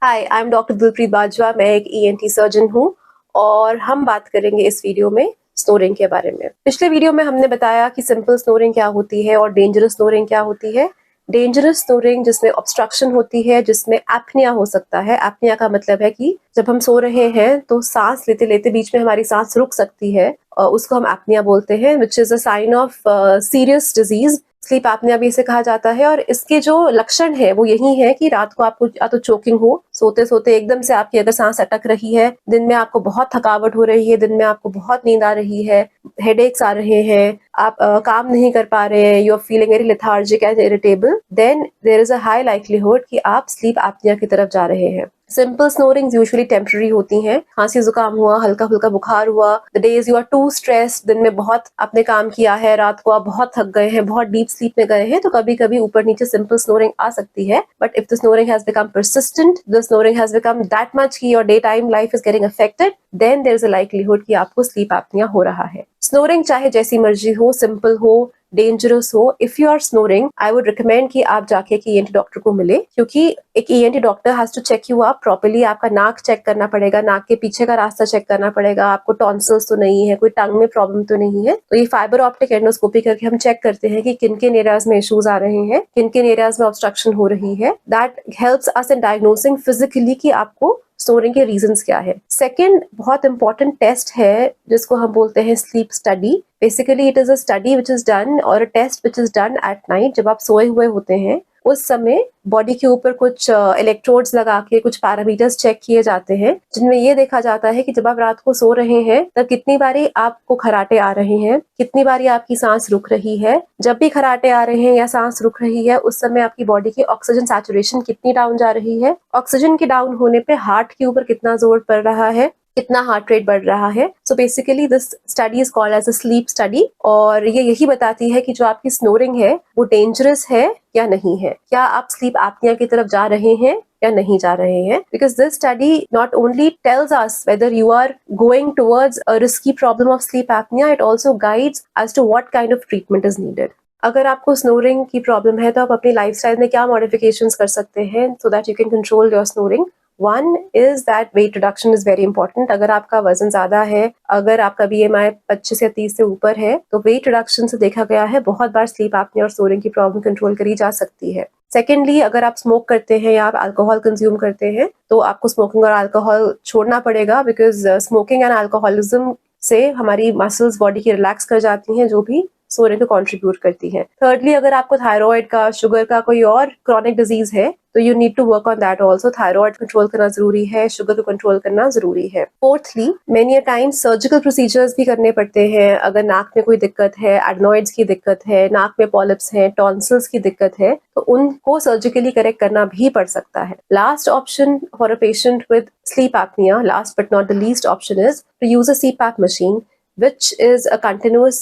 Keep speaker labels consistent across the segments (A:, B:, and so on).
A: Hi, I am doctor Dilpreet Bajwa. मैं एक ENT surgeon हूँ और हम बात करेंगे इस वीडियो में स्नोरिंग के बारे में। पिछले वीडियो में हमने बताया कि सिंपल स्नोरिंग क्या होती है और डेंजरस स्नोरिंग क्या होती है। डेंजरस स्नोरिंग जिसमें ऑब्स्ट्रक्शन होती है, जिसमें एपनिया हो सकता है। एपनिया का मतलब है कि जब हम सो रहे हैं तो सांस लेते लेते बीच में हमारी सांस रुक सकती है और उसको हम एपनिया बोलते हैं, which is a sign of serious disease. Sleep apnoea भी इसे कहा जाता है और इसके जो लक्षण है वो यही है कि रात को आपको या तो चोकिंग हो, सोते सोते एकदम से आपकी अगर सांस अटक रही है, दिन में आपको बहुत थकावट हो रही है, दिन में आपको बहुत नींद आ रही है, हेडेक्स आ रहे हैं, आप काम नहीं कर पा रहे हैं, you are feeling very lethargic and irritable, then there is a high likelihood कि आप स्लीप एपनिया की तरफ जा रहे हैं। सिंपल स्नोरिंग यूजुअली टेम्पररी होती हैं। खांसी जुकाम हुआ, हल्का फुल्का बुखार हुआ, the days you are too stressed, दिन में बहुत आपने काम किया है, रात को आप बहुत थक गए हैं, बहुत डीप स्लीप में गए हैं, तो कभी कभी ऊपर नीचे सिंपल स्नोरिंग आ सकती है। But if the snoring has become persistent, the snoring has become that much कि your daytime life is getting affected, then there is a likelihood कि आपको sleep apnea हो रहा है। स्नोरिंग चाहे जैसी मर्जी हो, सिंपल हो, डेंजरस हो, if you are snoring, I would recommend कि आप जाके एक ईएनटी डॉक्टर को मिले, क्योंकि एक ENT doctor has to check you up properly. आपका नाक चेक करना पड़ेगा, नाक के पीछे का रास्ता चेक करना पड़ेगा, आपको टॉन्सिल्स तो नहीं है, कोई टंग में प्रॉब्लम तो नहीं है। तो ये फाइबर ऑप्टिक एंडोस्कोपी करके हम चेक करते हैं कि किन किन एरियाज में इश्यूज आ रहे हैं, किन किन एरियाज में ऑब्स्ट्रक्शन हो रही है। That helps us in diagnosing physically कि आपको स्नोरिंग के रीजंस क्या है। सेकेंड बहुत इंपॉर्टेंट टेस्ट है जिसको हम बोलते हैं sleep study. Basically it is a study which is done और a test which is done at night. जब आप सोए हुए होते हैं उस समय बॉडी के ऊपर कुछ इलेक्ट्रोड्स लगा के कुछ पैरामीटर्स चेक किए जाते हैं, जिनमें ये देखा जाता है कि जब आप रात को सो रहे हैं तब कितनी बारी आपको खराटे आ रहे हैं, कितनी बारी आपकी सांस रुक रही है। जब भी खराटे आ रहे हैं या सांस रुक रही है उस समय आपकी बॉडी की ऑक्सीजन सैचुरेशन कितनी डाउन जा रही है, ऑक्सीजन के डाउन होने पे हार्ट के ऊपर कितना जोर पड़ रहा है, कितना हार्ट रेट बढ़ रहा है। So basically this study is called as a sleep study और ये यही बताती है कि जो आपकी स्नोरिंग है वो डेंजरस है या नहीं है, क्या आप स्लीप एपनिया की तरफ जा रहे हैं या नहीं जा रहे हैं। Because this study not only tells us whether you are going towards a risky problem of sleep apnoea, it also guides as to what kind of treatment is needed. अगर आपको स्नोरिंग की प्रॉब्लम है तो आप अपनी lifestyle में क्या modifications कर सकते हैं so that you can control your snoring. One is that weight reduction is very important. अगर आपका वजन ज्यादा है, अगर आपका BMI 25 या 30 से ऊपर है, तो वेट रिडक्शन से देखा गया है बहुत बार स्लीप एपनिया और स्नोरिंग की प्रॉब्लम कंट्रोल करी जा सकती है। सेकेंडली, अगर आप स्मोक करते हैं या आप अल्कोहल कंज्यूम करते हैं तो आपको स्मोकिंग और अल्कोहल छोड़ना पड़ेगा, बिकॉज स्मोकिंग एंड अल्कोहलिज्म से हमारी मसल्स बॉडी की रिलैक्स कर जाती हैं, जो भी सोने को कंट्रीब्यूट करती है। थर्डली, अगर आपको थायराइड का, शुगर का कोई और क्रॉनिक डिजीज है तो you need to work on that also. Thyroid control करना जरूरी है, शुगर को कंट्रोल करना जरूरी है। Fourthly, many a time surgical procedures भी करने पड़ते हैं। अगर नाक में कोई दिक्कत है, एडनॉइड्स की दिक्कत है, नाक में पॉलिप्स है, टॉन्सिल्स की दिक्कत है, तो उनको सर्जिकली करेक्ट करना भी पड़ सकता है। Last option for a patient with sleep apnoea, last but not the least option is to use a CPAP machine which is a continuous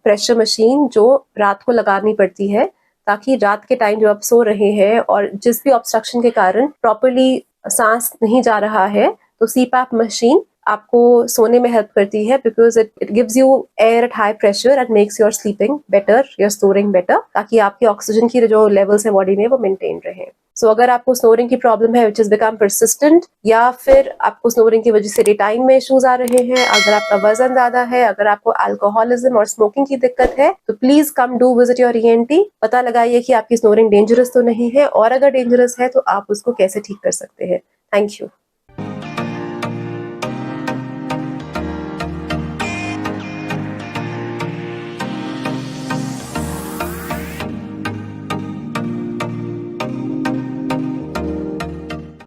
A: pressure machine जो रात को लगानी पड़ती है, ताकि रात के टाइम जब आप सो रहे हैं और जिस भी ऑब्स्ट्रक्शन के कारण प्रॉपर्ली सांस नहीं जा रहा है, तो CPAP मशीन आपको सोने में हेल्प करती है, because it gives you air at high pressure and makes your sleeping better, your snoring better, ताकि आपकी ऑक्सीजन की जो लेवल्स है बॉडी में वो मेंटेन रहे। सो अगर आपको स्नोरिंग की प्रॉब्लम है विच इज बिकम परसिस्टेंट, या फिर आपको स्नोरिंग की वजह से डे टाइम में इश्यूज आ रहे हैं, अगर आपका वजन ज्यादा है, अगर आपको अल्कोहलिज्म और स्मोकिंग की दिक्कत है, तो please come do visit your ENT। पता लगाइए कि आपकी स्नोरिंग डेंजरस तो नहीं है, और अगर डेंजरस है तो आप उसको कैसे ठीक कर सकते हैं। Thank you.